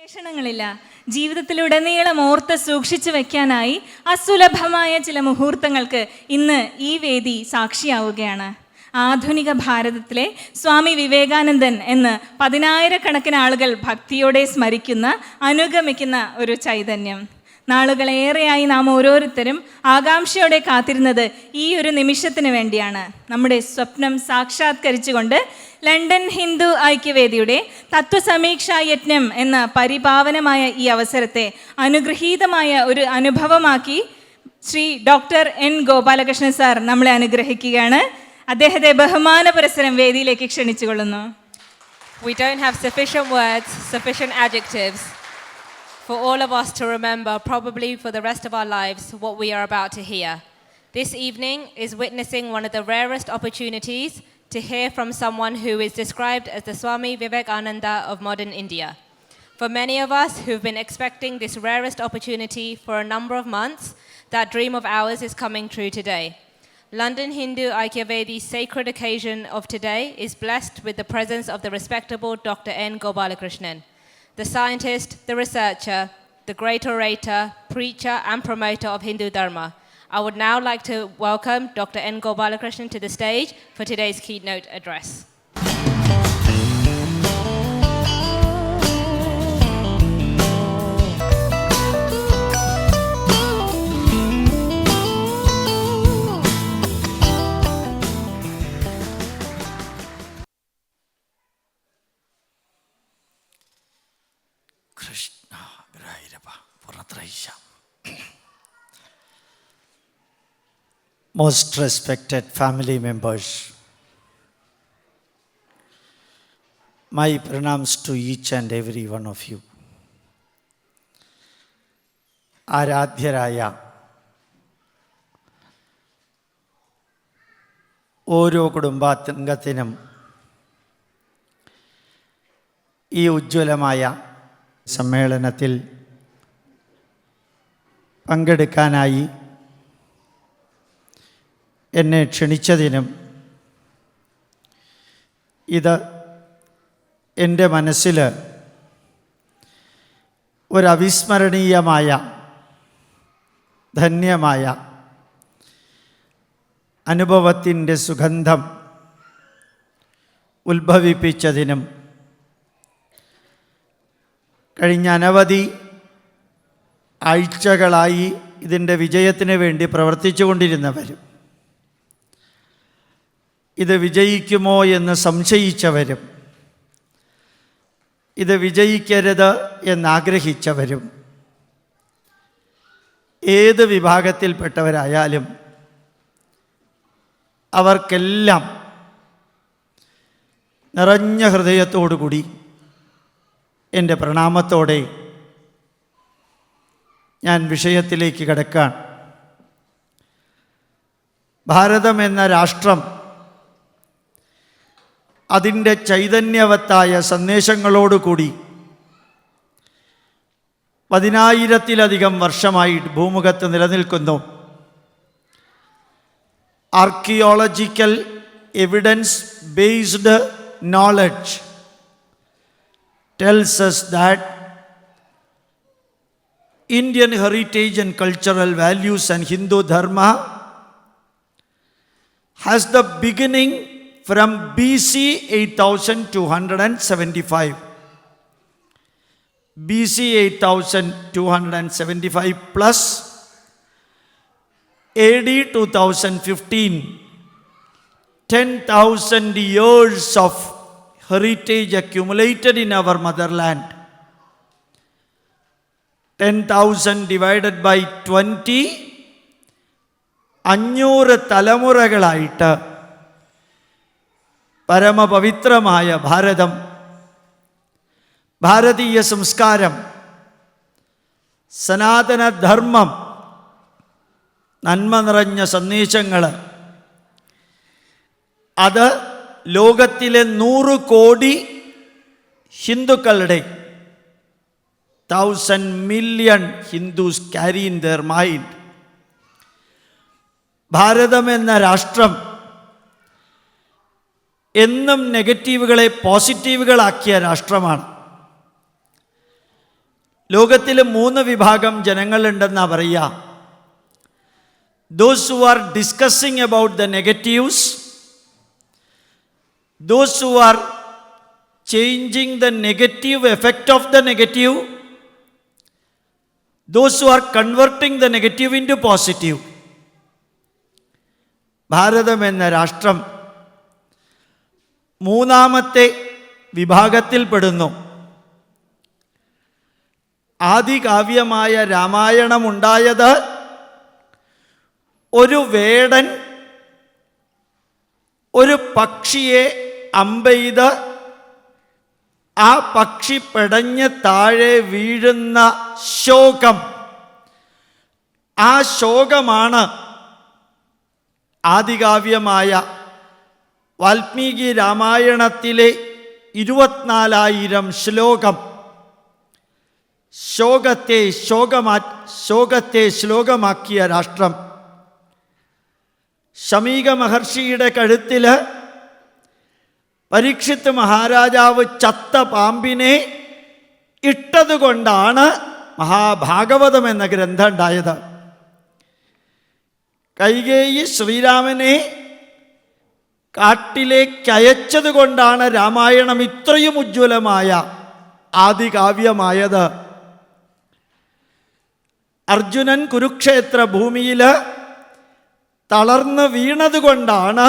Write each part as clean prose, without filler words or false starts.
വിശേഷണങ്ങളില്ല. ജീവിതത്തിലുടനീളം ഓർത്ത് സൂക്ഷിച്ചു വെക്കാനായി അസുലഭമായ ചില മുഹൂർത്തങ്ങൾക്ക് ഇന്ന് ഈ വേദി സാക്ഷിയാവുകയാണ്. ആധുനിക ഭാരതത്തിലെ സ്വാമി വിവേകാനന്ദൻ എന്ന് 10,000-കണക്കിന് ആളുകൾ ഭക്തിയോടെ സ്മരിക്കുന്ന, അനുഗമിക്കുന്ന ഒരു ചൈതന്യം. നാളുകളേറെയായി നാം ഓരോരുത്തരും ആകാംക്ഷയോടെ കാത്തിരുന്നത് ഈ ഒരു നിമിഷത്തിന് വേണ്ടിയാണ്. നമ്മുടെ സ്വപ്നം സാക്ഷാത്കരിച്ചുകൊണ്ട് ലണ്ടൻ ഹിന്ദു ഐക്യവേദിയുടെ തത്വസമീക്ഷാ യജ്ഞം എന്ന പരിപാവനമായ ഈ അവസരത്തെ അനുഗ്രഹീതമായ ഒരു അനുഭവമാക്കി Shri doctor N Gopalakrishnan sir നമ്മളെ അനുഗ്രഹിക്കുകയാണ്. അദ്ദേഹത്തെ ബഹുമാനപുരസ്സരം വേദിയിലേക്ക് ക്ഷണിച്ചുകൊള്ളുന്നു. We don't have sufficient words, sufficient adjectives for all of us to remember, probably for the rest of our lives, what we are about to hear. This evening is witnessing one of the rarest opportunities to hear from someone who is described as the Swami Vivekananda of modern India. For many of us who've been expecting this rarest opportunity for a number of months, that dream of ours is coming true today. London Hindu Aikyavedi's sacred occasion of today is blessed with the presence of the respectable Dr. N. Gopalakrishnan, the scientist, the researcher, the great orator, preacher and promoter of Hindu Dharma. I would now like to welcome Dr. N. Gopalakrishnan to the stage for today's keynote address. Most respected family members, my pranams to each and every one of you. ആരാധ്യരായ ഓരോ കുടുംബാംഗത്തിനും ഈ ഉജ്ജ്വലമായ സമ്മേളനത്തിൽ പങ്കെടുക്കാനായി എന്നെ ക്ഷണിച്ചതിനും ഇത് എൻ്റെ മനസ്സിൽ ഒരവിസ്മരണീയമായ ധന്യമായ അനുഭവത്തിൻ്റെ സുഗന്ധം ഉത്ഭവിപ്പിച്ചതിനും കഴിഞ്ഞ അനവധി ആഴ്ചകളായി ഇതിൻ്റെ വിജയത്തിന് വേണ്ടി പ്രവർത്തിച്ചു കൊണ്ടിരുന്നവരും ഇത് വിജയിക്കുമോ എന്ന് സംശയിച്ചവരും ഇത് വിജയിക്കരുത് എന്നാഗ്രഹിച്ചവരും ഏത് വിഭാഗത്തിൽപ്പെട്ടവരായാലും അവർക്കെല്ലാം നിറഞ്ഞ ഹൃദയത്തോടുകൂടി എൻ്റെ പ്രണാമത്തോടെ ഞാൻ വിഷയത്തിലേക്ക് കടക്കാൻ. ഭാരതം എന്ന രാഷ്ട്രം അതിൻ്റെ ചൈതന്യവത്തായ സന്ദേശങ്ങളോടുകൂടി 10,000-ലധികം വർഷമായി ഭൂമുഖത്ത് നിലനിൽക്കുന്നു. Archaeological evidence based knowledge tells us that Indian heritage and cultural values and Hindu Dharma has the beginning from BC 8275. BC 8275 plus AD 2015, 10,000 years of heritage accumulated in our motherland. 10,000 divided by 20, 500 തലമുറകളായിട്ട് പരമപവിത്രമായ ഭാരതം, ഭാരതീയ സംസ്കാരം, സനാതനധർമ്മം, നന്മ നിറഞ്ഞ സന്ദേശങ്ങൾ, അത് ലോകത്തിലെ 100 കോടി ഹിന്ദുക്കളുടെ 1,000 million Hindus carry in their mind. ഭാരതം എന്ന രാഷ്ട്രം എന്നും നെഗറ്റീവുകളെ പോസിറ്റീവുകളാക്കിയ രാഷ്ട്രമാണ്. ലോകത്തിൽ 3 വിഭാഗം ജനങ്ങളുണ്ടെന്നാണ് പറയുക. Those who are discussing about the negatives, those who are changing the negative effect of the negative, those who are converting the negative into positive. ഭാരതം എന്ന രാഷ്ട്രം 3ാമത്തെ വിഭാഗത്തിൽപ്പെടുന്നു. ആദികാവ്യമായ രാമായണമുണ്ടായത് ഒരു വേടൻ ഒരു പക്ഷിയെ അമ്പെയ്ത് ആ പക്ഷി പെടഞ്ഞ് താഴെ വീഴുന്ന ശോകം, ആ ശോകമാണ് ആദികാവ്യമായ വാൽമീകി രാമായണത്തിലെ 24,000 ശ്ലോകം. ശോകത്തെ ശ്ലോകമാക്കിയ രാഷ്ട്രം. ശമീക മഹർഷിയുടെ കഴുത്തിൽ പരീക്ഷിത്ത് മഹാരാജാവ് ചത്ത പാമ്പിനെ ഇട്ടതുകൊണ്ടാണ് മഹാഭാഗവതം എന്ന ഗ്രന്ഥം ഉണ്ടായത്. കൈകേയി ശ്രീരാമനെ കാട്ടിലേക്ക് അയച്ചതുകൊണ്ടാണ് രാമായണം ഇത്രയും ഉജ്ജ്വലമായ ആദികാവ്യമായത്. അർജുനൻ കുരുക്ഷേത്ര ഭൂമിയിൽ തളർന്ന് വീണതുകൊണ്ടാണ്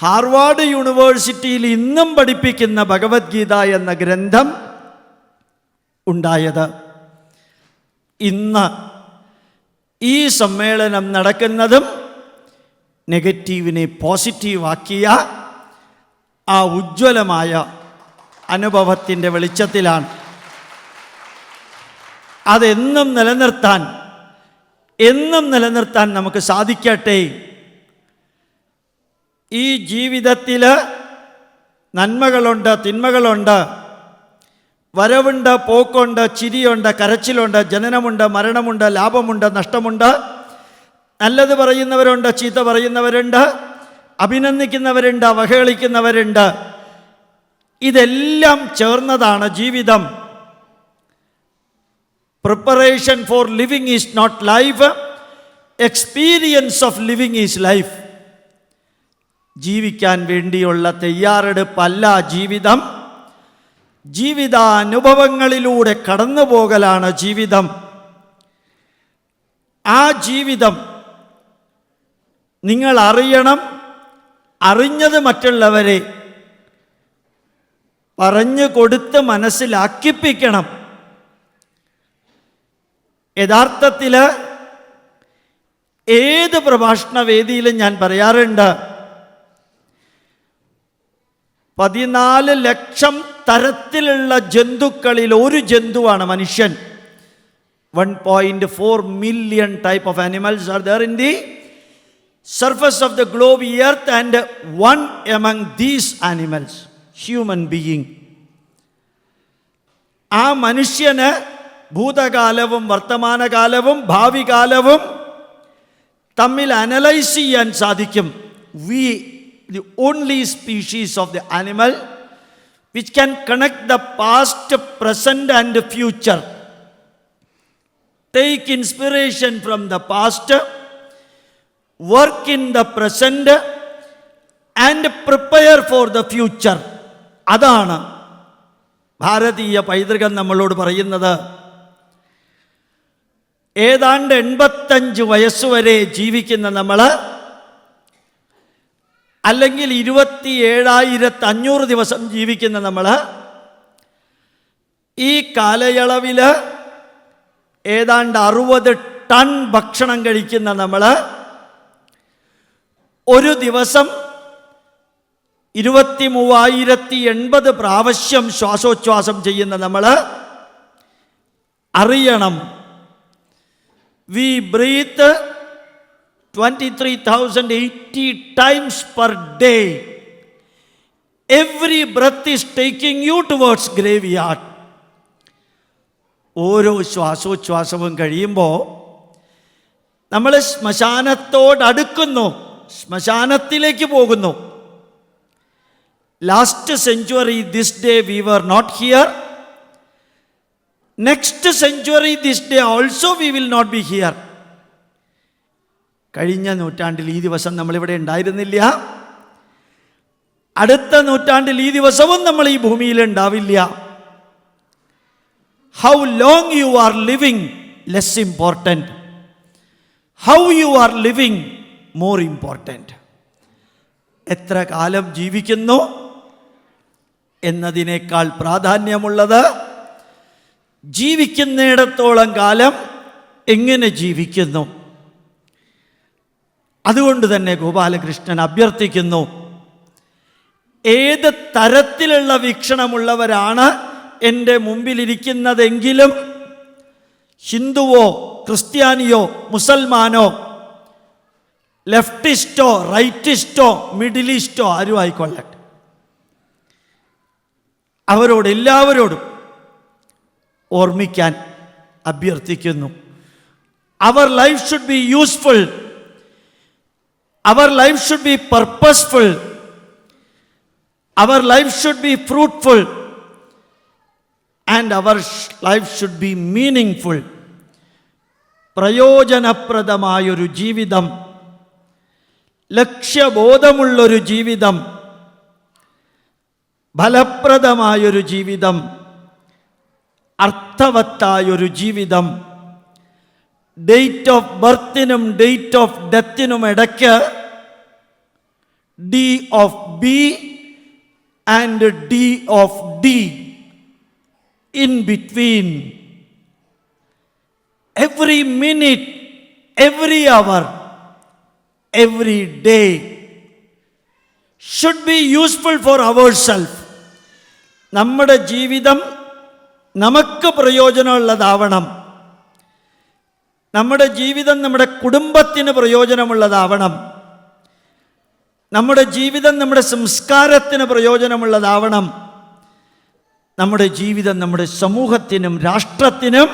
ഹാർവാർഡ് യൂണിവേഴ്സിറ്റിയിൽ ഇന്നും പഠിപ്പിക്കുന്ന ഭഗവത്ഗീത എന്ന ഗ്രന്ഥം ഉണ്ടായത്. ഇന്ന് ഈ സമ്മേളനം നടക്കുന്നതും നെഗറ്റീവിനെ പോസിറ്റീവാക്കിയ ആ ഉജ്ജ്വലമായ അനുഭവത്തിൻ്റെ വെളിച്ചത്തിലാണ്. അതെന്നും നിലനിർത്താൻ നമുക്ക് സാധിക്കട്ടെ. ഈ ജീവിതത്തിൽ നന്മകളുണ്ട്, തിന്മകളുണ്ട്, വരവുണ്ട്, പോക്കുണ്ട്, ചിരിയുണ്ട്, കരച്ചിലുണ്ട്, ജനനമുണ്ട്, മരണമുണ്ട്, ലാഭമുണ്ട്, നഷ്ടമുണ്ട്, നല്ലത് പറയുന്നവരുണ്ട്, ചീത്ത പറയുന്നവരുണ്ട്, അഭിനന്ദിക്കുന്നവരുണ്ട്, അവഹേളിക്കുന്നവരുണ്ട്. ഇതെല്ലാം ചേർന്നതാണ് ജീവിതം. Preparation for living is not life. Experience of living is life. ജീവിക്കാൻ വേണ്ടിയുള്ള തയ്യാറെടുപ്പല്ല ജീവിതം. ജീവിതാനുഭവങ്ങളിലൂടെ കടന്നു പോകലാണ് ജീവിതം. ആ ജീവിതം നിങ്ങൾ അറിയണം. അറിഞ്ഞത് മറ്റുള്ളവരെ പറഞ്ഞു കൊടുത്ത് മനസ്സിലാക്കിപ്പിക്കണം. യഥാർത്ഥത്തിൽ ഏത് പ്രഭാഷണ വേദിയിലും ഞാൻ പറയാറുണ്ട്, 14 ലക്ഷം തരത്തിലുള്ള ജന്തുക്കളിൽ ഒരു ജന്തുവാണ് മനുഷ്യൻ. 1.4 million type of animals are there in the surface of the globe earth, and one among these animals, human being. ആ മനുഷ്യന് ഭൂതകാലവും വർത്തമാനകാലവും ഭാവി കാലവും തമ്മിൽ അനലൈസ് ചെയ്യാൻ സാധിക്കും. We, the only species of the animal which can connect the past, present and future. Take inspiration from the past, work in the present and prepare for the future. അതാണ് ഭാരതീയ പൈതൃകം നമ്മളോട് പറയുന്നത്. ഏതാണ്ട് 85 വയസ്സുവരെ ജീവിക്കുന്ന നമ്മൾ, അല്ലെങ്കിൽ 27,500 ദിവസം ജീവിക്കുന്ന നമ്മൾ, ഈ കാലയളവിൽ ഏതാണ്ട് 60 ടൺ ഭക്ഷണം കഴിക്കുന്ന നമ്മൾ, ഒരു ദിവസം 23,080 പ്രാവശ്യം ശ്വാസോച്ഛ്വാസം ചെയ്യുന്ന നമ്മൾ അറിയണം. We breathe 23,080 times per day. Every breath is taking you towards graveyard. ഓരോ ശ്വാസോച്ഛ്വാസവും കഴിയുമ്പോൾ നമ്മൾ ശ്മശാനത്തോടടുക്കുന്നു, ശ്മശാനത്തിലേക്ക് പോകുന്നു. Last century, this day we were not here. Next century, this day also we will not be here. കഴിഞ്ഞ നൂറ്റാണ്ടിൽ ഈ ദിവസം നമ്മളിവിടെ ഉണ്ടായിരുന്നില്ല. അടുത്ത നൂറ്റാണ്ടിൽ ഈ ദിവസവും നമ്മൾ ഈ ഭൂമിയിൽ ഉണ്ടാവില്ല. How long you are living, less important. How you are living, more important. എത്ര കാലം ജീവിക്കുന്നു എന്നതിനേക്കാൾ പ്രാധാന്യമുള്ളത് ജീവിക്കുന്നിടത്തോളം കാലം എങ്ങനെ ജീവിക്കുന്നു. അതുകൊണ്ട് തന്നെ ഗോപാലകൃഷ്ണൻ അഭ്യർത്ഥിക്കുന്നു, ഏത് തരത്തിലുള്ള വീക്ഷണമുള്ളവരാണ് എൻ്റെ മുമ്പിലിരിക്കുന്നതെങ്കിലും ഹിന്ദുവോ ക്രിസ്ത്യാനിയോ മുസൽമാനോ ലെഫ്റ്റിസ്റ്റോ റൈറ്റിസ്റ്റോ മിഡിൽ ഈസ്റ്റോ ആരും ആയിക്കൊള്ളട്ടെ, അവരോട് എല്ലാവരോടും ഓർമ്മിക്കാൻ അഭ്യർത്ഥിക്കുന്നു. Our life should be useful, our life should be purposeful, our life should be fruitful and our life should be meaningful. പ്രയോജനപ്രദമായൊരു ജീവിതം, ലക്ഷ്യബോധമുള്ളൊരു ജീവിതം, ഫലപ്രദമായൊരു ജീവിതം, അർത്ഥവത്തായൊരു ജീവിതം. ഡേറ്റ് ഓഫ് ബർത്തിനും ഡേറ്റ് ഓഫ് ഡെത്തിനും ഇടയ്ക്ക് D of B and D of D in between. Every minute, every hour, every day should be useful for ourself. നമ്മുടെ ജീവിതം നമുക്ക് പ്രയോജനമുള്ളതാവണം. നമ്മുടെ ജീവിതം നമ്മുടെ കുടുംബത്തിന് പ്രയോജനമുള്ളതാവണം. നമ്മുടെ ജീവിതം നമ്മുടെ സംസ്കാരത്തിന് പ്രയോജനമുള്ളതാവണം. നമ്മുടെ ജീവിതം നമ്മുടെ സമൂഹത്തിനും രാഷ്ട്രത്തിനും,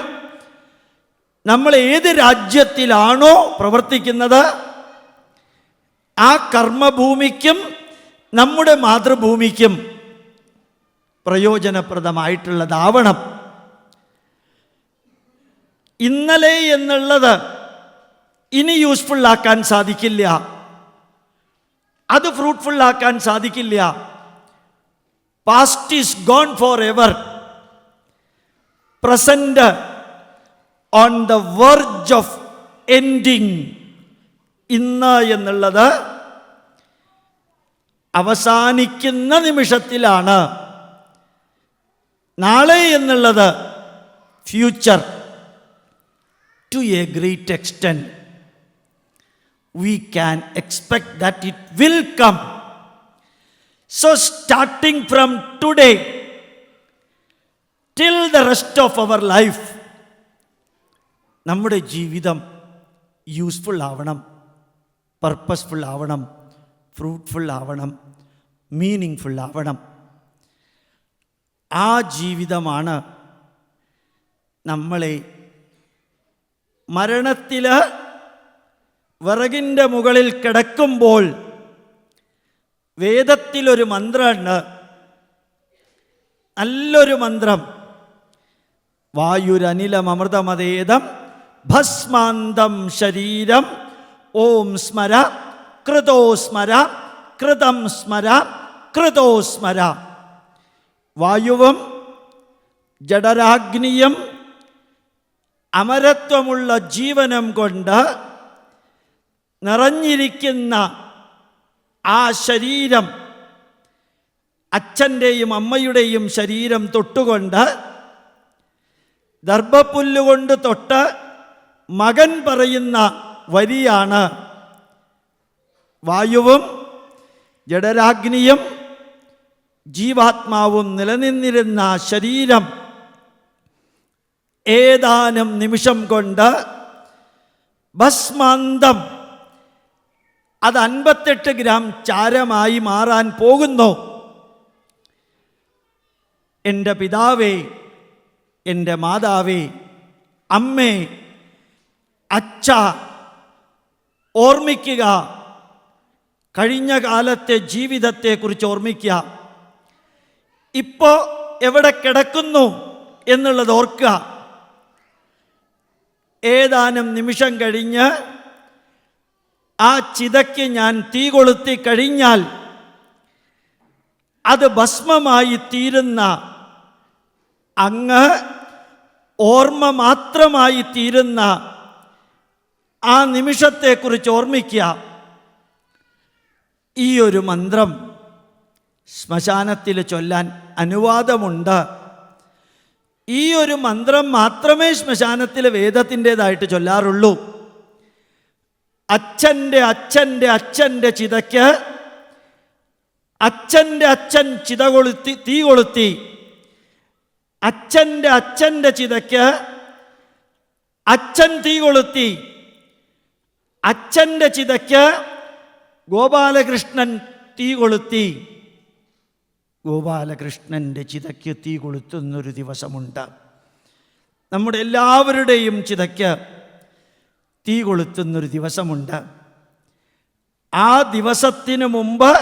നമ്മൾ ഏത് രാജ്യത്തിലാണോ പ്രവർത്തിക്കുന്നത് ആ കർമ്മഭൂമിക്കും നമ്മുടെ മാതൃഭൂമിക്കും പ്രയോജനപ്രദമായിട്ടുള്ളതാവണം. ഇന്നലെ എന്നുള്ളത് ഇനി യൂസ്ഫുള്ളാക്കാൻ സാധിക്കില്ല, അത് ഫ്രൂട്ട്ഫുള്ളാക്കാൻ സാധിക്കില്ല. Past is gone for ever, present on the verge of ending. ഇന്ന് എന്നുള്ളത് അവസാനിക്കുന്ന നിമിഷത്തിലാണ്. നാളെ എന്നുള്ളത് future. To a great extent, we can expect that it will come. So starting from today till the rest of our life, നമ്മുടെ ജീവിതം useful ആവണം, purposeful ആവണം, ഫ്രൂട്ട്ഫുൾ ആവണം, മീനിങ്ഫുൾ ആവണം. ആ ജീവിതമാണ് നമ്മളെ മരണത്തിൽ വിറകിൻ്റെ മുകളിൽ കിടക്കുമ്പോൾ വേദത്തിലൊരു മന്ത്രമുണ്ട്, നല്ലൊരു മന്ത്രം. വായുരനിലമൃതമതേദം ഭസ്മാന്തം ശരീരം ഓം സ്മര കൃതോ സ്മര കൃതം സ്മര കൃതോ സ്മര. വായുവും ജഡരാഗ്നിയും അമരത്വമുള്ള ജീവനം കൊണ്ട് നിറഞ്ഞിരിക്കുന്ന ആ ശരീരം, അച്ഛൻ്റെയും അമ്മയുടെയും ശരീരം തൊട്ടുകൊണ്ട്, ദർഭപ്പുല്ലുകൊണ്ട് തൊട്ട് മകൻ പറയുന്ന വരിയാണ് വായുവും ജഡരാഗ്നിയും ജീവാത്മാവും നിലനിന്നിരുന്ന ശരീരം ഏതാനും നിമിഷം കൊണ്ട് ഭസ്മാന്തം, അത് 58 ഗ്രാം ചാരമായി മാറാൻ പോകുന്നു. എൻ്റെ പിതാവേ, എൻ്റെ മാതാവേ, അമ്മേ, അച്ഛ, ഓർമ്മിക്കുക. കഴിഞ്ഞ കാലത്തെ ജീവിതത്തെക്കുറിച്ച് ഓർമ്മിക്കുക. ഇപ്പോൾ എവിടെ കിടക്കുന്നു എന്നുള്ളത് ഓർക്കുക. ഏതാനും നിമിഷം കഴിഞ്ഞ് ആ ചിതയ്ക്ക് ഞാൻ തീ കൊളുത്തി കഴിഞ്ഞാൽ അത് ഭസ്മമായി തീരുന്ന അങ്ങ് ഓർമ്മ മാത്രമായി തീരുന്ന ആ നിമിഷത്തെക്കുറിച്ച് ഓർമ്മിക്കുക. ഈ ഒരു മന്ത്രം ശ്മശാനത്തിൽ ചൊല്ലാൻ അനുവാദമുണ്ട്. ഈ ഒരു മന്ത്രം മാത്രമേ ശ്മശാനത്തിൽ വേദത്തിൻ്റെതായിട്ട് ചൊല്ലാറുള്ളൂ. അച്ഛൻ്റെ അച്ഛൻ്റെ അച്ഛൻ്റെ ചിതയ്ക്ക് അച്ഛൻ്റെ അച്ഛൻ ചിത കൊളുത്തി തീ കൊളുത്തി, അച്ഛൻ്റെ അച്ഛൻ്റെ ചിതയ്ക്ക് അച്ഛൻ തീ കൊളുത്തി, അച്ഛൻ്റെ ചിതയ്ക്ക് ഗോപാലകൃഷ്ണൻ തീ കൊളുത്തി. ഗോപാലകൃഷ്ണൻ്റെ ചിതയ്ക്ക് തീ കൊളുത്തുന്നൊരു ദിവസമുണ്ട്. നമ്മുടെ എല്ലാവരുടെയും ചിതയ്ക്ക് തീ കൊളുത്തുന്നൊരു ദിവസമുണ്ട്. ആ ദിവസത്തിന് മുമ്പ്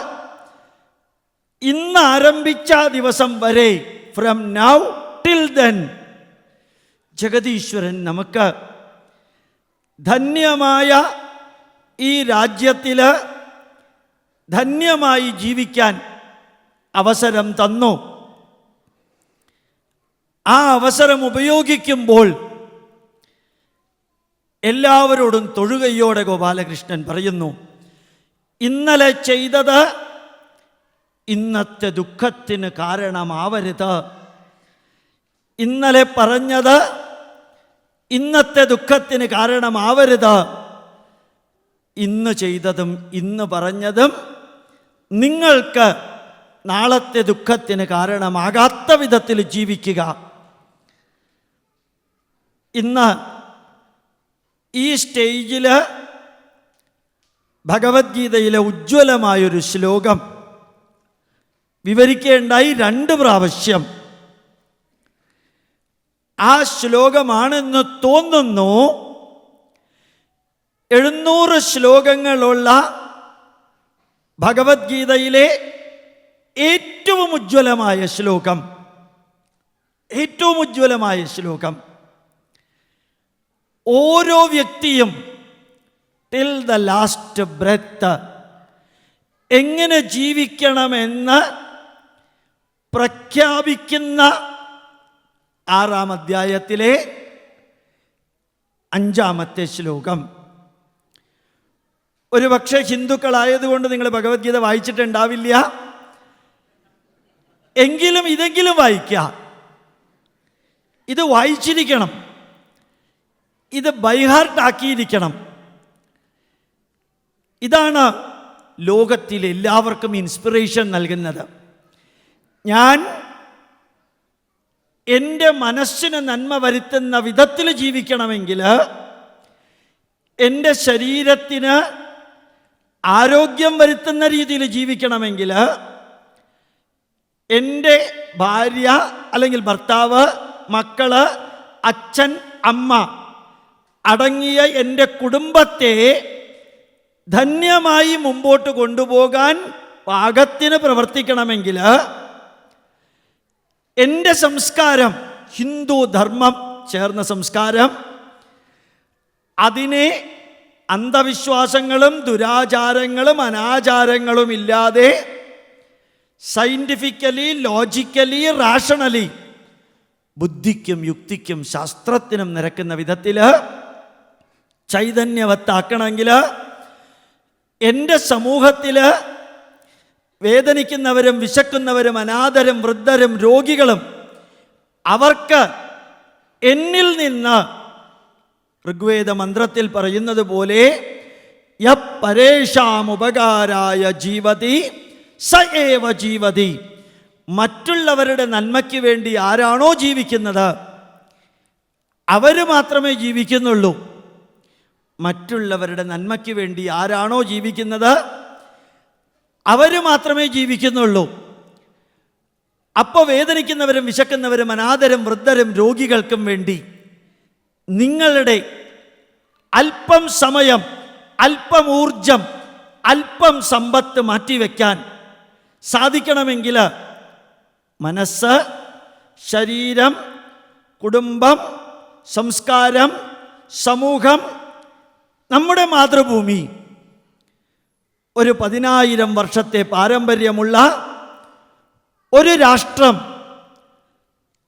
ഇന്ന് ആരംഭിച്ച ദിവസം വരെ, ഫ്രം നൗ ടിൽ ദെൻ, ജഗതീശ്വരൻ നമുക്ക് ധന്യമായ ഈ രാജ്യത്തിൽ ധന്യമായി ജീവിക്കാൻ അവസരം തന്നു. ആ അവസരം ഉപയോഗിക്കുമ്പോൾ എല്ലാവരോടും തൊഴുകയോടെ ഗോപാലകൃഷ്ണൻ പറയുന്നു, ഇന്നലെ ചെയ്തത് ഇന്നത്തെ ദുഃഖത്തിന് കാരണമാവരുത്. ഇന്നലെ പറഞ്ഞത് ഇന്നത്തെ ദുഃഖത്തിന് കാരണമാവരുത്. ഇന്ന് ചെയ്തതും ഇന്ന് പറഞ്ഞതും നിങ്ങൾക്ക് നാളത്തെ ദുഃഖത്തിന് കാരണമാകാത്ത വിധത്തിൽ ജീവിക്കുക. ഇന്ന് ഈ സ്റ്റേജിൽ ഭഗവത്ഗീതയിലെ ഉജ്ജ്വലമായൊരു ശ്ലോകം വിവരിക്കേണ്ടായി 2 പ്രാവശ്യം. ആ ശ്ലോകമാണെന്ന് തോന്നുന്നു 700 ശ്ലോകങ്ങളുള്ള ഭഗവത്ഗീതയിലെ ഏറ്റവും ഉജ്ജ്വലമായ ശ്ലോകം. ഏറ്റവും ഉജ്ജ്വലമായ ശ്ലോകം. ഓരോ വ്യക്തിയും ടിൽ ദ ലാസ്റ്റ് ബ്രെത്ത് എങ്ങനെ ജീവിക്കണമെന്ന് പ്രഖ്യാപിക്കുന്ന 6-ാം അധ്യായത്തിലെ 5-ാമത്തെ ശ്ലോകം. ഒരു പക്ഷേ ഹിന്ദുക്കളായതുകൊണ്ട് നിങ്ങൾ ഭഗവത്ഗീത വായിച്ചിട്ടുണ്ടാവില്ല. എങ്കിലും ഇതെങ്കിലും വായിക്കുക. ഇത് വായിച്ചിരിക്കണം. ഇത് ബൈഹാർട്ട് ആക്കിയിരിക്കണം. ഇതാണ് ലോകത്തിലെ എല്ലാവർക്കും ഇൻസ്പിറേഷൻ നൽകുന്നത്. ഞാൻ എൻ്റെ മനസ്സിന് നന്മ വരുത്തുന്ന വിധത്തിൽ ജീവിക്കണമെങ്കിൽ, എൻ്റെ ശരീരത്തിന് ആരോഗ്യം വരുത്തുന്ന രീതിയിൽ ജീവിക്കണമെങ്കിൽ, എൻ്റെ ഭാര്യ അല്ലെങ്കിൽ ഭർത്താവ്, മക്കള്, അച്ഛൻ, അമ്മ അടങ്ങിയ എൻ്റെ കുടുംബത്തെ ധന്യമായി മുമ്പോട്ട് കൊണ്ടുപോകാൻ പാകത്തിന് പ്രവർത്തിക്കണമെങ്കിൽ, എൻ്റെ സംസ്കാരം, ഹിന്ദു ധർമ്മം ചേർന്ന സംസ്കാരം, അതിനെ അന്ധവിശ്വാസങ്ങളും ദുരാചാരങ്ങളും അനാചാരങ്ങളും ഇല്ലാതെ സയൻറ്റിഫിക്കലി, ലോജിക്കലി, റാഷണലി, ബുദ്ധിക്കും യുക്തിക്കും ശാസ്ത്രത്തിനും നിരക്കുന്ന വിധത്തിൽ ചൈതന്യവത്താക്കണമെങ്കിൽ, എൻ്റെ സമൂഹത്തിൽ വേദനിക്കുന്നവരും വിശക്കുന്നവരും അനാഥരും വൃദ്ധരും രോഗികളും അവർക്ക് എന്നിൽ നിന്ന് ഋഗ്വേദ മന്ത്രത്തിൽ പറയുന്നത് പോലെ യപരേഷാമുപകാരായ ജീവതി സ ഏവ ജീവതി. മറ്റുള്ളവരുടെ നന്മയ്ക്ക് വേണ്ടി ആരാണോ ജീവിക്കുന്നത് അവർ മാത്രമേ ജീവിക്കുന്നുള്ളൂ. മറ്റുള്ളവരുടെ നന്മയ്ക്ക് വേണ്ടി ആരാണോ ജീവിക്കുന്നത് അവർ മാത്രമേ ജീവിക്കുന്നുള്ളൂ. അപ്പോൾ വേദനിക്കുന്നവരും വിശക്കുന്നവരും അനാഥരും വൃദ്ധരും രോഗികൾക്കും വേണ്ടി നിങ്ങളുടെ അല്പം സമയം, അല്പം ഊർജം, അല്പം സമ്പത്ത് മാറ്റിവെക്കാൻ സാധിക്കണമെങ്കിൽ മനസ്സ്, ശരീരം, കുടുംബം, സംസ്കാരം, സമൂഹം, നമ്മുടെ മാതൃഭൂമി ഒരു 10,000 വർഷത്തെ പാരമ്പര്യമുള്ള ഒരു രാഷ്ട്രം,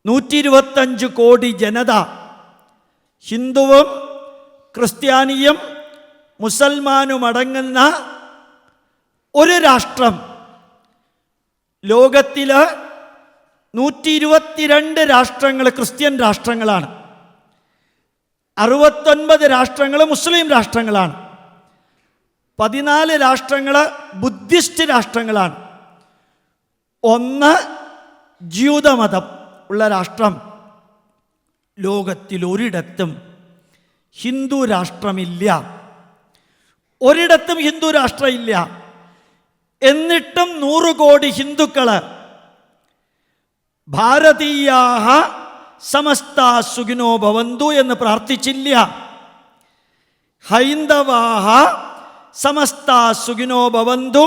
125 കോടി ജനത, ഹിന്ദുവും ക്രിസ്ത്യാനിയും മുസൽമാനും അടങ്ങുന്ന ഒരു രാഷ്ട്രം. ലോകത്തിൽ 122 രാഷ്ട്രങ്ങൾ ക്രിസ്ത്യൻ രാഷ്ട്രങ്ങളാണ്, 69 രാഷ്ട്രങ്ങൾ മുസ്ലിം രാഷ്ട്രങ്ങളാണ്, 14 രാഷ്ട്രങ്ങൾ ബുദ്ധിസ്റ്റ് രാഷ്ട്രങ്ങളാണ്, 1 ജൂതമതം ഉള്ള രാഷ്ട്രം. ലോകത്തിൽ ഒരിടത്തും ഹിന്ദു രാഷ്ട്രമില്ല, ഒരിടത്തും ഹിന്ദു രാഷ്ട്രമില്ല. എന്നിട്ടും 100 കോടി ഹിന്ദുക്കൾ ഭാരതീയാഹ സമസ്താ സുഖിനോ ഭവന്തു എന്ന് പ്രാർത്ഥിച്ചില്ല, ഹൈന്ദവാഹ സമസ്താ സുഖിനോ ഭവന്തു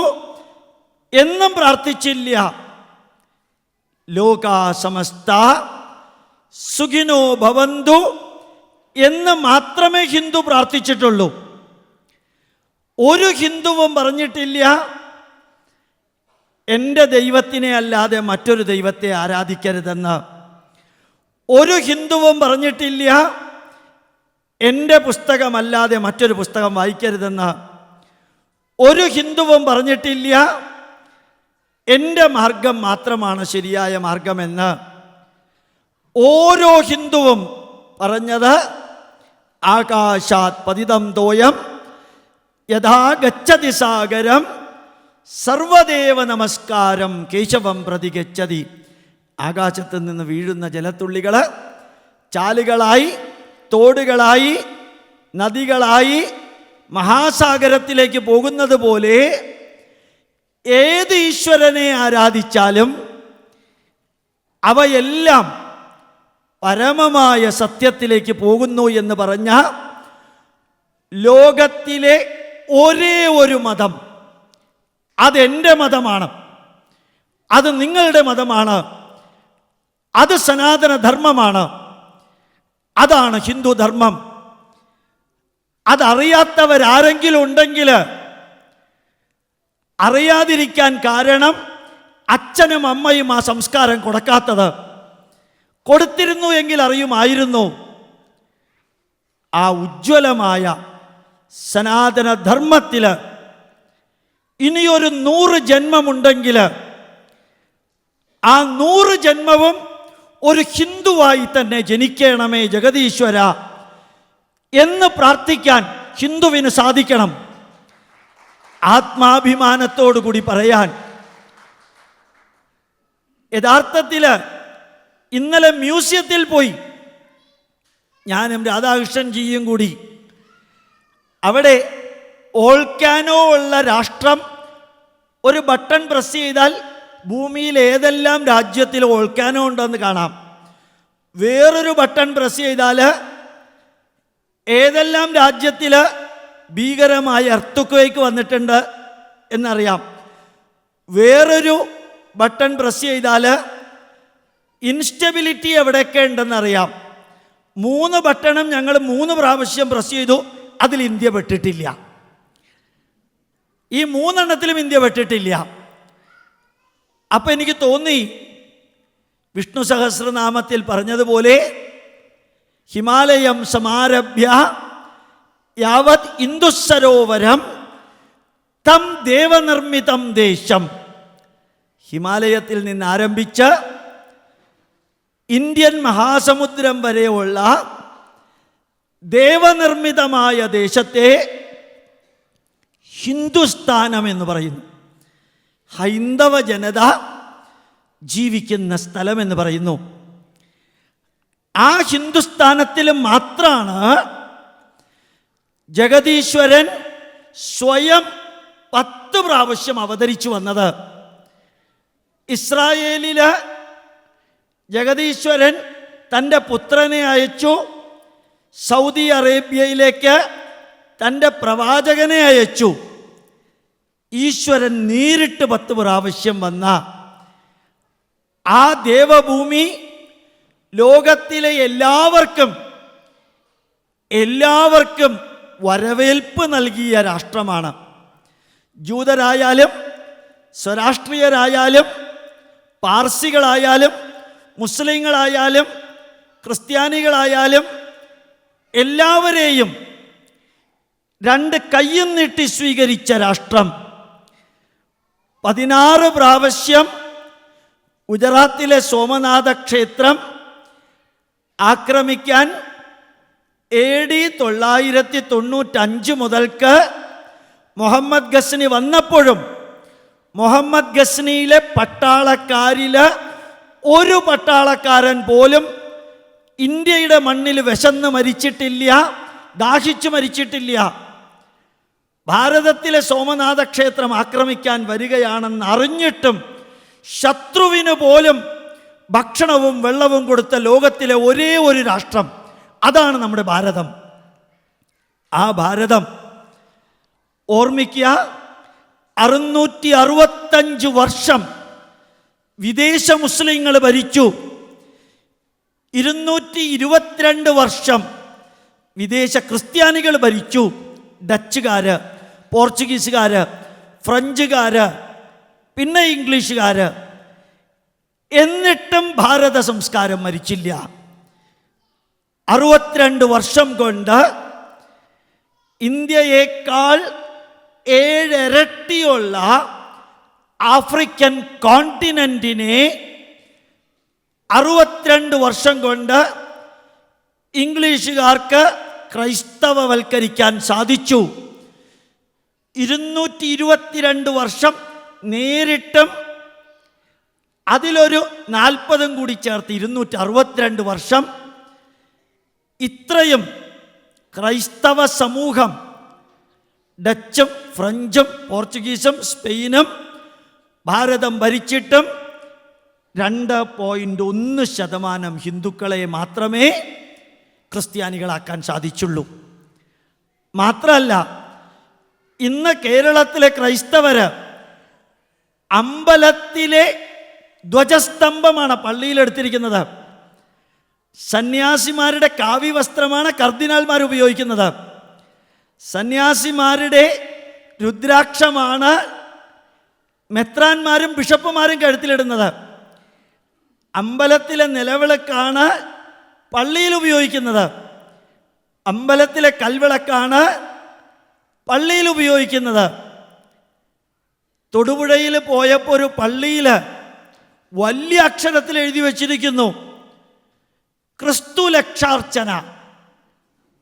എന്നും പ്രാർത്ഥിച്ചില്ല. ലോകാ സമസ്ത സുഖിനോ ഭവന്തു എന്ന് മാത്രമേ ഹിന്ദു പ്രാർത്ഥിച്ചിട്ടുള്ളൂ. ഒരു ഹിന്ദുവും പറഞ്ഞിട്ടില്ല എൻ്റെ ദൈവത്തിനെ അല്ലാതെ മറ്റൊരു ദൈവത്തെ ആരാധിക്കരുതെന്ന്. ഒരു ഹിന്ദുവും പറഞ്ഞിട്ടില്ല എൻ്റെ പുസ്തകമല്ലാതെ മറ്റൊരു പുസ്തകം വായിക്കരുതെന്ന്. ഒരു ഹിന്ദുവും പറഞ്ഞിട്ടില്ല എൻ്റെ മാർഗം മാത്രമാണ് ശരിയായ മാർഗമെന്ന്. ഓരോ ഹിന്ദുവും പറഞ്ഞത് ആകാശാത് പതിതം തോയം യഥാ ഗച്ഛതി സാഗരം സർവദേവ നമസ്കാരം കേശവം പ്രതി ഗച്ഛതി. ആകാശത്ത് നിന്ന് വീഴുന്ന ജലത്തുള്ളികൾ ചാലുകളായി, തോടുകളായി, നദികളായി മഹാസാഗരത്തിലേക്ക് പോകുന്നത് പോലെ ഏത് ഈശ്വരനെ ആരാധിച്ചാലും അവയെല്ലാം പരമമായ സത്യത്തിലേക്ക് പോകുന്നു എന്ന് പറഞ്ഞ ലോകത്തിലെ ഒരേ ഒരു മതം, അതെൻ്റെ മതമാണ്, അത് നിങ്ങളുടെ മതമാണ്, അത് സനാതന ധർമ്മമാണ്, അതാണ് ഹിന്ദു ധർമ്മം. അതറിയാത്തവരാരെങ്കിലും ഉണ്ടെങ്കിൽ അറിയാതിരിക്കാൻ കാരണം അച്ഛനും അമ്മയും ആ സംസ്കാരം കൊടുക്കാത്തത്. കൊടുത്തിരുന്നു എങ്കിൽ അറിയുമായിരുന്നു. ആ ഉജ്ജ്വലമായ സനാതന ധർമ്മത്തിൽ ഇനിയൊരു 100 ജന്മമുണ്ടെങ്കിൽ ആ 100 ജന്മവും ഒരു ഹിന്ദുവായി തന്നെ ജനിക്കണമേ ജഗദീശ്വര എന്ന് പ്രാർത്ഥിക്കാൻ ഹിന്ദുവിന് സാധിക്കണം. ആത്മാഭിമാനത്തോടു കൂടി പറയാൻ. യഥാർത്ഥത്തിൽ ഇന്നലെ മ്യൂസിയത്തിൽ പോയി ഞാനും രാധാകൃഷ്ണൻജിയും കൂടി. അവിടെ വോൾക്കാനോ ഉള്ള രാഷ്ട്രം ഒരു ബട്ടൺ പ്രസ് ചെയ്താൽ ഭൂമിയിൽ ഏതെല്ലാം രാജ്യത്തിൽ വോൾക്കാനോ ഉണ്ടെന്ന് കാണാം. വേറൊരു ബട്ടൺ പ്രസ് ചെയ്താൽ ഏതെല്ലാം രാജ്യത്തിൽ ഭീകരമായ എർത്തുക്വേക്ക് വന്നിട്ടുണ്ട് എന്നറിയാം. വേറൊരു ബട്ടൺ പ്രസ് ചെയ്താൽ ഇൻസ്റ്റബിലിറ്റി എവിടെയൊക്കെ ഉണ്ടെന്നറിയാം. 3 ബട്ടണും ഞങ്ങൾ 3 പ്രാവശ്യം പ്രസ് ചെയ്തു, അതിൽ ഇന്ത്യ പെട്ടിട്ടില്ല. ഈ 3 എണ്ണത്തിലും ഇന്ത്യ പെട്ടിട്ടില്ല. അപ്പം എനിക്ക് തോന്നി വിഷ്ണു സഹസ്രനാമത്തിൽ പറഞ്ഞതുപോലെ ഹിമാലയം സമാരഭ്യ യാവത് ഇന്ദുസരോവരം തം ദേവനിർമ്മിതം ദേശം. ഹിമാലയത്തിൽ നിന്ന് ആരംഭിച്ച് ഇന്ത്യൻ മഹാസമുദ്രം വരെയുള്ള ദേവനിർമ്മിതമായ ദേശത്തെ ഹിന്ദുസ്ഥാനം എന്ന് പറയുന്നു. ഹൈന്ദവ ജനത ജീവിക്കുന്ന സ്ഥലമെന്ന് പറയുന്നു. ആ ഹിന്ദുസ്ഥാനത്തിൽ മാത്രമാണ് ജഗദീശ്വരൻ സ്വയം 10 പ്രാവശ്യം അവതരിച്ചു വന്നത്. ഇസ്രായേലിൽ ജഗദീശ്വരൻ തൻ്റെ പുത്രനെ അയച്ചു, സൗദി അറേബ്യയിലേക്ക് തൻ്റെ പ്രവാചകനെ അയച്ചു. ഈശ്വരൻ നേരിട്ട് 10 പ്രാവശ്യം വന്ന ആ ദേവഭൂമി ലോകത്തിലെ എല്ലാവർക്കും എല്ലാവർക്കും വരവേൽപ്പ് നൽകിയ രാഷ്ട്രമാണ്. ജൂതരായാലും സ്വരാഷ്ട്രീയരായാലും പാർസികളായാലും മുസ്ലിങ്ങളായാലും ക്രിസ്ത്യാനികളായാലും എല്ലാവരെയും രണ്ട് കയ്യും നീട്ടി സ്വീകരിച്ച രാഷ്ട്രം. 16 പ്രാവശ്യം ഗുജറാത്തിലെ സോമനാഥ ക്ഷേത്രം ആക്രമിക്കാൻ AD 995 മുതൽക്ക് മുഹമ്മദ് ഗസ്നി വന്നപ്പോഴും മുഹമ്മദ് ഗസ്നിയിലെ പട്ടാളക്കാരിൽ ഒരു പട്ടാളക്കാരൻ പോലും ഇന്ത്യയുടെ മണ്ണിൽ വിശന്ന് മരിച്ചിട്ടില്ല, ദാഹിച്ചു മരിച്ചിട്ടില്ല. ഭാരതത്തിലെ സോമനാഥ ക്ഷേത്രം ആക്രമിക്കാൻ വരികയാണെന്ന് അറിഞ്ഞിട്ടും ശത്രുവിന് പോലും ഭക്ഷണവും വെള്ളവും കൊടുത്ത ലോകത്തിലെ ഒരേ ഒരു രാഷ്ട്രം, അതാണ് നമ്മുടെ ഭാരതം. ആ ഭാരതം ഓർമ്മിക്കുക, 665 വർഷം വിദേശ മുസ്ലിങ്ങൾ ഭരിച്ചു. 222 വർഷം വിദേശ ക്രിസ്ത്യാനികൾ ഭരിച്ചു. ഡച്ചുകാർ, പോർച്ചുഗീസുകാർ, ഫ്രഞ്ചുകാർ, പിന്നെ ഇംഗ്ലീഷുകാർ. എന്നിട്ടും ഭാരത സംസ്കാരം മരിച്ചില്ല. 62 വർഷം കൊണ്ട് ഇന്ത്യയേക്കാൾ 7 ഇരട്ടിയുള്ള ആഫ്രിക്കൻ കോണ്ടിനെന്റിനെ 62 വർഷം കൊണ്ട് ഇംഗ്ലീഷുകാർക്ക് ക്രൈസ്തവവൽക്കരിക്കാൻ സാധിച്ചു. 222 വർഷം നേരിട്ടും അതിലൊരു 40 കൂടി ചേർത്ത് 262 വർഷം ഇത്രയും ക്രൈസ്തവ സമൂഹം ഡച്ചും ഫ്രഞ്ചും പോർച്ചുഗീസും സ്പെയിനും ഭാരതം ഭരിച്ചിട്ടും 2.1% ഹിന്ദുക്കളെ മാത്രമേ ക്രിസ്ത്യാനികളാക്കാൻ സാധിച്ചുള്ളൂ. മാത്രമല്ല, ഇന്ന് കേരളത്തിലെ ക്രൈസ്തവര് അമ്പലത്തിലെ ധ്വജസ്തംഭമാണ് പള്ളിയിലെടുത്തിരിക്കുന്നത്. സന്യാസിമാരുടെ കാവ്യവസ്ത്രമാണ് കർദിനാൾമാർ ഉപയോഗിക്കുന്നത്. സന്യാസിമാരുടെ രുദ്രാക്ഷമാണ് മെത്രാന്മാരും ബിഷപ്പുമാരും കഴുത്തിലിടുന്നത്. അമ്പലത്തിലെ നിലവിളക്കാണ് പള്ളിയിൽ ഉപയോഗിക്കുന്നത്. അമ്പലത്തിലെ കൽവിളക്കാണ് പള്ളിയിൽ ഉപയോഗിക്കുന്നത്. തൊടുപുഴയിൽ പോയപ്പോൾ ഒരു പള്ളിയിൽ വലിയ അക്ഷരത്തിൽ എഴുതി വച്ചിരിക്കുന്നു, ക്രിസ്തു ലക്ഷാർച്ചന.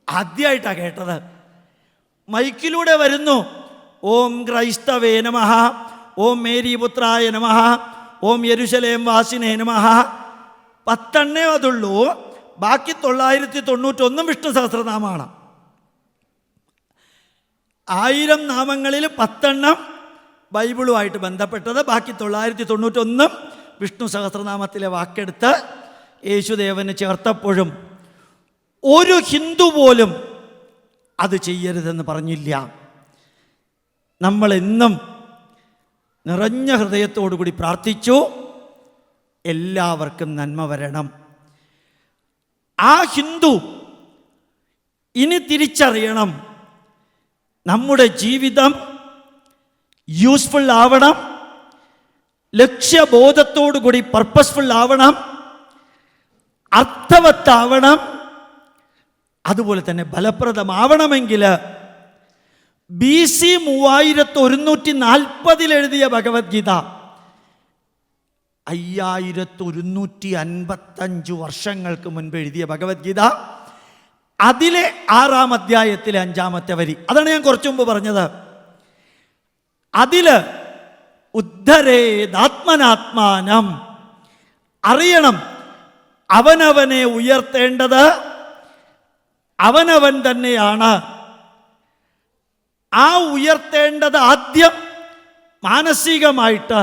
ആദ്യമായിട്ടാണ് കേട്ടത്. മൈക്കിലൂടെ വരുന്നു, ഓം ക്രൈസ്തവേ നമഃ, ഓം മേരീപുത്രായ നമഃ, ഓം യെരുശലേം വാസിനേ നമഃ. 10 അതുള്ളൂ. ബാക്കി 991 വിഷ്ണു സഹസ്രനാമമാണ്. 1000 നാമങ്ങളിൽ 10 ബൈബിളുമായിട്ട് ബന്ധപ്പെട്ടത്, ബാക്കി 991 വിഷ്ണു സഹസ്രനാമത്തിലെ വാക്കെടുത്ത് യേശുദേവന് ചേർത്തപ്പോഴും ഒരു ഹിന്ദു പോലും അത് ചെയ്യരുതെന്ന് പറഞ്ഞില്ല. നമ്മളെന്നും നിറഞ്ഞ ഹൃദയത്തോടുകൂടി പ്രാർത്ഥിച്ചു, എല്ലാവർക്കും നന്മ വരണം. ആ ഹിന്ദു ഇനി തിരിച്ചറിയണം, നമ്മുടെ ജീവിതം യൂസ്ഫുൾ ആവണം, ലക്ഷ്യബോധത്തോടുകൂടി പർപ്പസ്ഫുൾ ആവണം, അർത്ഥവത്താവണം, അതുപോലെ തന്നെ ഫലപ്രദമാവണമെങ്കിൽ BC 3140 എഴുതിയ ഭഗവത്ഗീത 5155 വർഷങ്ങൾക്ക് മുൻപ് എഴുതിയ ഭഗവത്ഗീത, അതിലെ 6-ാം അധ്യായത്തിലെ 5-ാമത്തെ വരി, അതാണ് ഞാൻ കുറച്ചു മുമ്പ് പറഞ്ഞത്. അതില് ഉദ്ധരേദാത്മനാത്മാനം, അറിയണം അവനവനെ ഉയർത്തേണ്ടത് അവനവൻ തന്നെയാണ്. ആ ഉയർത്തേണ്ടത് ആദ്യം മാനസികമായിട്ട്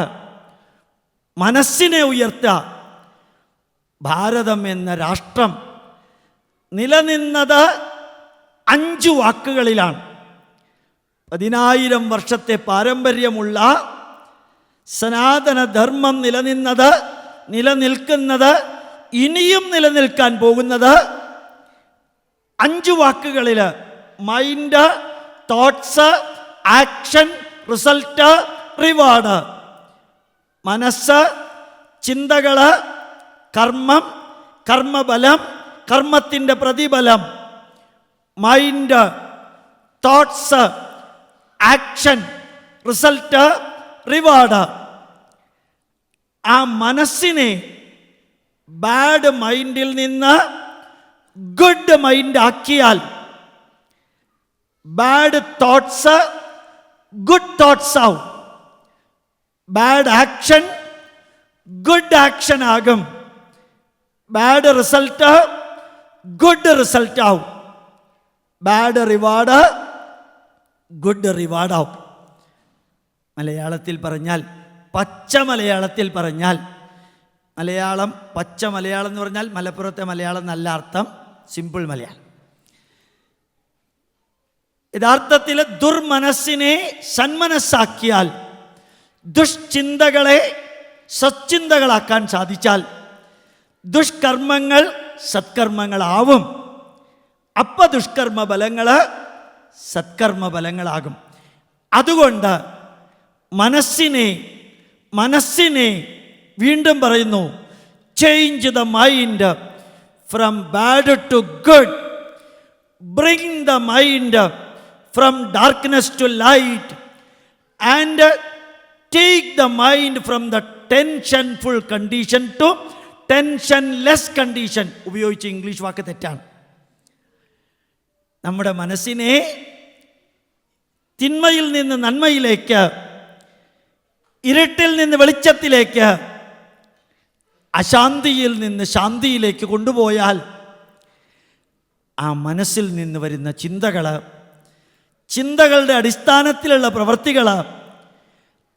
മനസ്സിനെ ഉയർത്തുക. ഭാരതം എന്ന രാഷ്ട്രം നിലനിന്നത് 5 വാക്കുകളിലാണ്. 10000 വർഷത്തെ പാരമ്പര്യമുള്ള സനാതനധർമ്മം നിലനിൽക്കുന്നത്, ഇനിയും നിലനിൽക്കാൻ പോകുന്നത് 5 വാക്കുകളിൽ mind, thoughts, action, result, reward. മനസ്സ്, ചിന്തകൾ, കർമ്മം, കർമ്മബലം, കർമ്മത്തിൻ്റെ പ്രതിഫലം. Mind, thoughts, action, result, reward. ആ മനസ്സിനെ ബാഡ് മൈൻഡിൽ നിന്ന് ഗുഡ് മൈൻഡ് ആക്കിയാൽ ബാഡ് തോട്ട്സ് ഗുഡ് തോട്ട്സ് ആവും, ബാഡ് ആക്ഷൻ ഗുഡ് ആക്ഷൻ ആകും, ബാഡ് റിസൾട്ട് ഗുഡ് റിസൾട്ട് ആവും, ബാഡ് റിവാർഡ് ഗുഡ് റിവാർഡ് ആവും. മലയാളത്തിൽ പറഞ്ഞാൽ, പച്ച മലയാളത്തിൽ പറഞ്ഞാൽ, മലയാളം പച്ച മലയാളം എന്ന് പറഞ്ഞാൽ മലപ്പുറത്തെ മലയാളം നല്ല അർത്ഥം, സിമ്പിൾ മലയാളം. യഥാർത്ഥത്തിൽ ദുർമനസ്സിനെ സന്മനസ്സാക്കിയാൽ, ദുഷ്ചിന്തകളെ സച്ചിന്തകളാക്കാൻ സാധിച്ചാൽ ദുഷ്കർമ്മങ്ങൾ സത്കർമ്മങ്ങളാവും. അപ്പ ദുഷ്കർമ്മ ഫലങ്ങൾ സത്കർമ്മ ഫലങ്ങളാകും. അതുകൊണ്ട് മനസ്സിനെ വീണ്ടും പറയുന്നു, change the mind from bad to good, bring the mind from darkness to light, and take the mind from the tensionful condition to tensionless condition. ഉപയോഗിച്ച ഇംഗ്ലീഷ് വാക്ക് തെറ്റാണ്. നമ്മുടെ മനസ്സിനെ തിന്മയിൽ നിന്ന് നന്മയിലേക്ക്, ഇരുട്ടിൽ നിന്ന് വെളിച്ചത്തിലേക്ക്, അശാന്തിയിൽ നിന്ന് ശാന്തിയിലേക്ക് കൊണ്ടുപോയാൽ ആ മനസ്സിൽ നിന്ന് വരുന്ന ചിന്തകളുടെ അടിസ്ഥാനത്തിലുള്ള പ്രവൃത്തികൾ,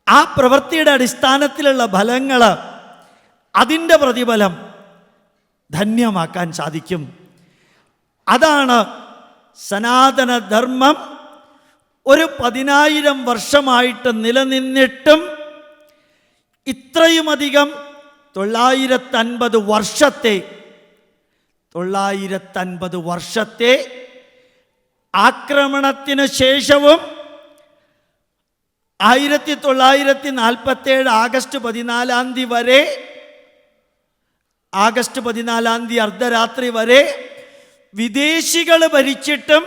ആ പ്രവൃത്തിയുടെ അടിസ്ഥാനത്തിലുള്ള ഫലങ്ങൾ, അതിൻ്റെ പ്രതിഫലം ധന്യമാക്കാൻ സാധിക്കും. അതാണ് സനാതനധർമ്മം ഒരു 10,000 വർഷമായിട്ട് നിലനിന്നിട്ടും ഇത്രയുമധികം 950 വർഷത്തെ ആക്രമണത്തിന് ശേഷവും 1947 ആഗസ്റ്റ് 14 വരെ, ആഗസ്റ്റ് 14 അർദ്ധരാത്രി വരെ വിദേശികൾ ഭരിച്ചിട്ടും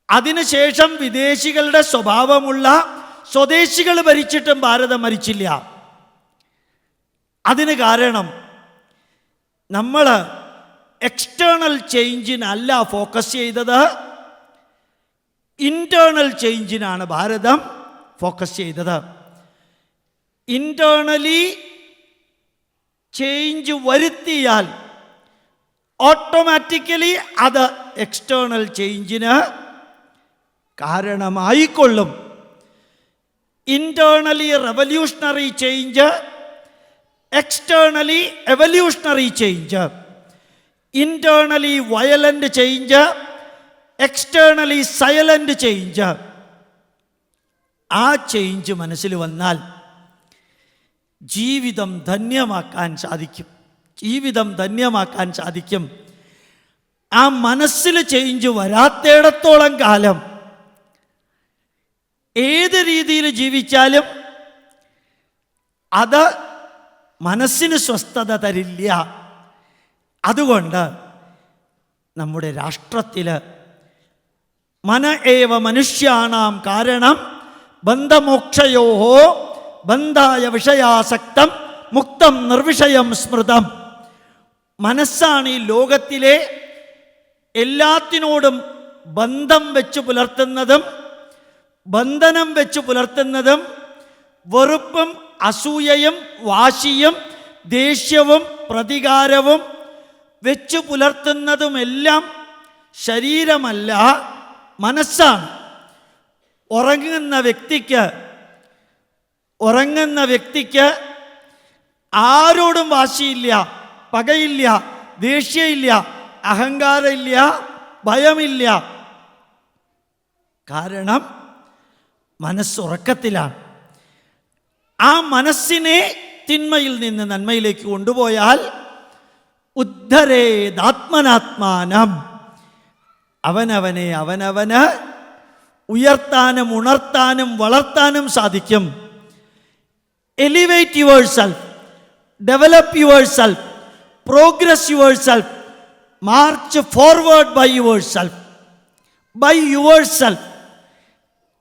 അതിനുശേഷം വിദേശികളുടെ സ്വഭാവമുള്ള സ്വദേശികൾ ഭരിച്ചിട്ടും ഭാരതം മരിച്ചില്ല. അതിന് കാരണം നമ്മൾ എക്സ്റ്റേണൽ ചേഞ്ചിനല്ല ഫോക്കസ് ചെയ്തത്, ഇൻറ്റേർണൽ ചേഞ്ചിനാണ് ഭാരതം ഫോക്കസ് ചെയ്തത്. ഇൻറ്റേർണലി ചേഞ്ച് വരുത്തിയാൽ ഓട്ടോമാറ്റിക്കലി അത് എക്സ്റ്റേണൽ ചേഞ്ചിന് കാരണമായിക്കൊള്ളും. Internally revolutionary change, externally evolutionary change. Internally violent change, externally silent change. ആ ചേഞ്ച് മനസ്സിൽ വന്നാൽ ജീവിതം ധന്യമാക്കാൻ സാധിക്കും. ആ മനസ്സിൽ ചേഞ്ച് വരാത്തിടത്തോളം കാലം ഏത് രീതിയിൽ ജീവിച്ചാലും അത് മനസ്സിന് സ്വസ്ഥത തരില്ല. അതുകൊണ്ട് നമ്മുടെ രാഷ്ട്രത്തിൽ മന ഏവ മനുഷ്യാണാം കാരണം ബന്ധമോക്ഷയോ ബന്ധായ വിഷയാസക്തം മുക്തം നിർവിഷയം സ്മൃതം. മനസ്സാണ് ഈ ലോകത്തിലെ എല്ലാത്തിനോടും ബന്ധം വെച്ച് പുലർത്തുന്നതും ബന്ധനം വെച്ച് പുലർത്തുന്നതും വെറുപ്പും അസൂയയും വാശിയും ദേഷ്യവും പ്രതികാരവും വെച്ച് പുലർത്തുന്നതുമെല്ലാം ശരീരമല്ല, മനസ്സാണ്. ഉറങ്ങുന്ന വ്യക്തിക്ക് ആരോടും വാശിയില്ല, പകയില്ല, ദേഷ്യമില്ല, അഹങ്കാരമില്ല, ഭയമില്ല. കാരണം മനസ്സുറക്കത്തിലാണ്. ആ മനസ്സിനെ തിന്മയിൽ നിന്ന് നന്മയിലേക്ക് കൊണ്ടുപോയാൽ ഉദ്ധരേദാത്മനാത്മാനം, അവനവനെ അവനവന് ഉയർത്താനും ഉണർത്താനും വളർത്താനും സാധിക്കും. Elevate yourself, develop yourself, progress yourself, march forward by yourself, by yourself.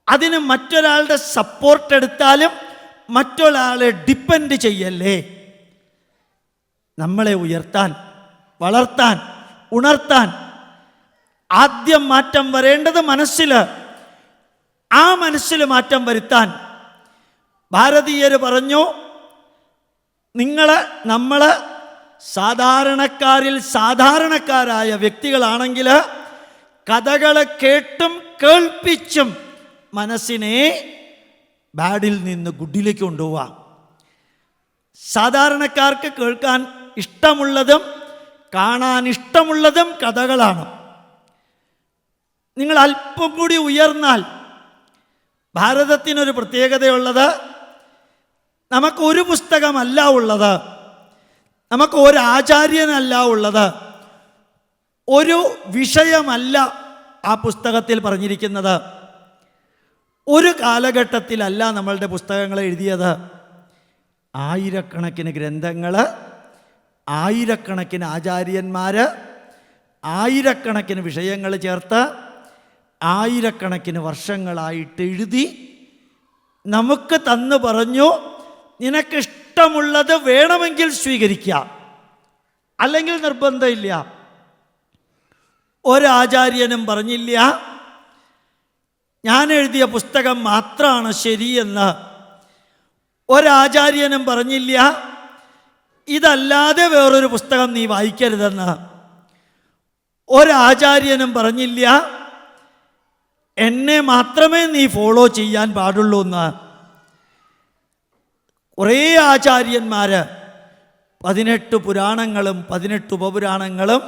അതിന് മറ്റൊരാളുടെ സപ്പോർട്ട് എടുത്താലും മറ്റൊരാളെ ഡിപ്പെൻഡ് ചെയ്യല്ലേ. നമ്മളെ ഉയർത്താൻ, വളർത്താൻ, ഉണർത്താൻ ആദ്യം മാറ്റം വരേണ്ടത് മനസ്സിൽ. ആ മനസ്സിൽ മാറ്റം വരുത്താൻ ഭാരതീയർ പറഞ്ഞു, നമ്മൾ സാധാരണക്കാരിൽ സാധാരണക്കാരായ വ്യക്തികളാണെങ്കിൽ കഥകൾ കേട്ടും കേൾപ്പിച്ചും മനസ്സിനെ ബാഡിൽ നിന്ന് ഗുഡിലേക്ക് കൊണ്ടുപോവാം. സാധാരണക്കാർക്ക് കേൾക്കാൻ ഇഷ്ടമുള്ളതും കാണാൻ ഇഷ്ടമുള്ളതും കഥകളാണ്. നിങ്ങൾ അല്പം കൂടി ഉയർന്നാൽ ഭാരതത്തിനൊരു പ്രത്യേകതയുള്ളത്, നമുക്കൊരു പുസ്തകമല്ല ഉള്ളത്, നമുക്ക് ഒരു ആചാര്യനല്ല ഉള്ളത്, ഒരു വിഷയമല്ല ആ പുസ്തകത്തിൽ പറഞ്ഞിരിക്കുന്നത്. ഒരു കാലഘട്ടത്തിലല്ല നമ്മളുടെ പുസ്തകങ്ങൾ എഴുതിയത്. ആയിരക്കണക്കിന് ഗ്രന്ഥങ്ങൾ, ആയിരക്കണക്കിന് ആചാര്യന്മാർ, ആയിരക്കണക്കിന് വിഷയങ്ങൾ ചേർത്ത് ആയിരക്കണക്കിന് വർഷങ്ങളായിട്ട് എഴുതി നമുക്ക് തന്നു പറഞ്ഞു, നിനക്കിഷ്ടമുള്ളത് വേണമെങ്കിൽ സ്വീകരിക്കാം, അല്ലെങ്കിൽ നിർബന്ധമില്ല. ഒരാചാര്യനും പറഞ്ഞില്ല ഞാൻ എഴുതിയ പുസ്തകം മാത്രമാണ് ശരിയെന്ന്. ഒരാചാര്യനും പറഞ്ഞില്ല ഇതല്ലാതെ വേറൊരു പുസ്തകം നീ വായിക്കരുതെന്ന്. ഒരാചാര്യനും പറഞ്ഞില്ല എന്നെ മാത്രമേ നീ ഫോളോ ചെയ്യാൻ പാടുള്ളൂ എന്ന്. കുറേ ആചാര്യന്മാർ 18 പുരാണങ്ങളും 18 ഉപപുരാണങ്ങളും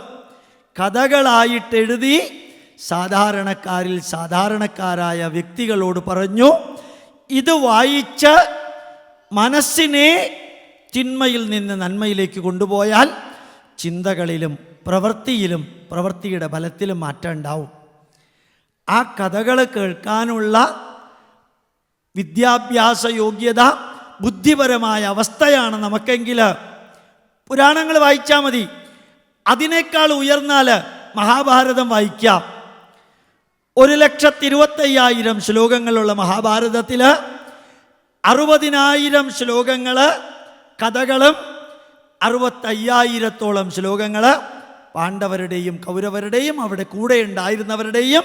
കഥകളായിട്ട് എഴുതി സാധാരണക്കാരിൽ സാധാരണക്കാരായ വ്യക്തികളോട് പറഞ്ഞു, ഇത് വായിച്ച് മനസ്സിനെ തിന്മയിൽ നിന്ന് നന്മയിലേക്ക് കൊണ്ടുപോയാൽ ചിന്തകളിലും പ്രവൃത്തിയിലും പ്രവൃത്തിയുടെ ബലത്തിലും മാറ്റം ഉണ്ടാവും. ആ കഥകൾ കേൾക്കാനുള്ള വിദ്യാഭ്യാസ യോഗ്യത, ബുദ്ധിപരമായ അവസ്ഥയാണ് നമുക്കെങ്കിൽ പുരാണങ്ങൾ വായിച്ചാൽ മതി. അതിനേക്കാൾ ഉയർന്നാൽ മഹാഭാരതം വായിക്കാം. 1,25,000 ശ്ലോകങ്ങളുള്ള മഹാഭാരതത്തിൽ 60,000 ശ്ലോകങ്ങൾ കഥകളും 65,000-ഓളം ശ്ലോകങ്ങൾ പാണ്ഡവരുടെയും കൗരവരുടെയും അവിടെ കൂടെ ഉണ്ടായിരുന്നവരുടെയും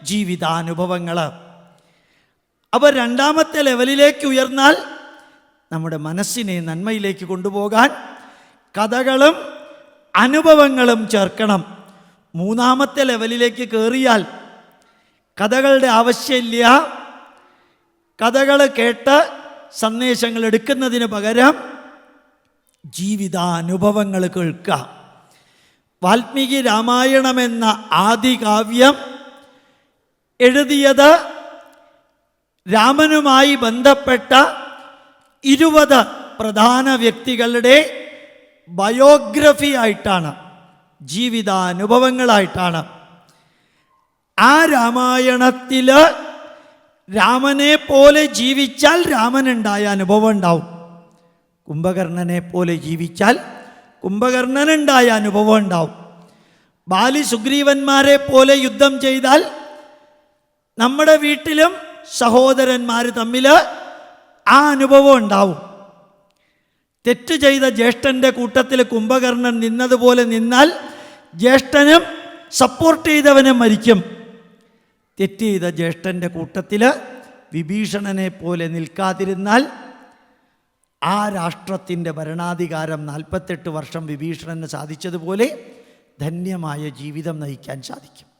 ജീവിതാനുഭവങ്ങൾ. അപ്പോൾ രണ്ടാമത്തെ ലെവലിലേക്ക് ഉയർന്നാൽ നമ്മുടെ മനസ്സിനെ നന്മയിലേക്ക് കൊണ്ടുപോകാൻ കഥകളും അനുഭവങ്ങളും ചേർക്കണം. മൂന്നാമത്തെ ലെവലിലേക്ക് കയറിയാൽ കഥകളുടെ ആവശ്യമില്ല. കഥകൾ കേട്ട് സന്ദേശങ്ങൾ എടുക്കുന്നതിന് പകരം ജീവിതാനുഭവങ്ങൾ കേൾക്കുക. വാൽമീകി രാമായണമെന്ന ആദികാവ്യം എഴുതിയത് രാമനുമായി ബന്ധപ്പെട്ട 20 പ്രധാന വ്യക്തികളുടെ ബയോഗ്രഫി ആയിട്ടാണ്, ജീവിതാനുഭവങ്ങളായിട്ടാണ്. ആ രാമായണത്തിൽ രാമനെ പോലെ ജീവിച്ചാൽ രാമനുണ്ടായ അനുഭവം ഉണ്ടാവും, കുംഭകർണനെ പോലെ ജീവിച്ചാൽ കുംഭകർണനുണ്ടായ അനുഭവം ഉണ്ടാവും, ബാലി സുഗ്രീവന്മാരെ പോലെ യുദ്ധം ചെയ്താൽ നമ്മുടെ വീട്ടിലും സഹോദരന്മാർ തമ്മിൽ ആ അനുഭവം ഉണ്ടാവും. തെറ്റ് ചെയ്ത ജ്യേഷ്ഠൻ്റെ കൂട്ടത്തിൽ കുംഭകർണൻ നിന്നതുപോലെ നിന്നാൽ ജ്യേഷ്ഠനും സപ്പോർട്ട് ചെയ്തവനും മരിക്കും. തെറ്റ് ചെയ്ത ജ്യേഷ്ഠൻ്റെ കൂട്ടത്തിൽ വിഭീഷണനെ പോലെ നിൽക്കാതിരുന്നാൽ ആ രാഷ്ട്രത്തിൻ്റെ ഭരണാധികാരം 48 വർഷം വിഭീഷണന് സാധിച്ചതുപോലെ ധന്യമായ ജീവിതം നയിക്കാൻ സാധിക്കും.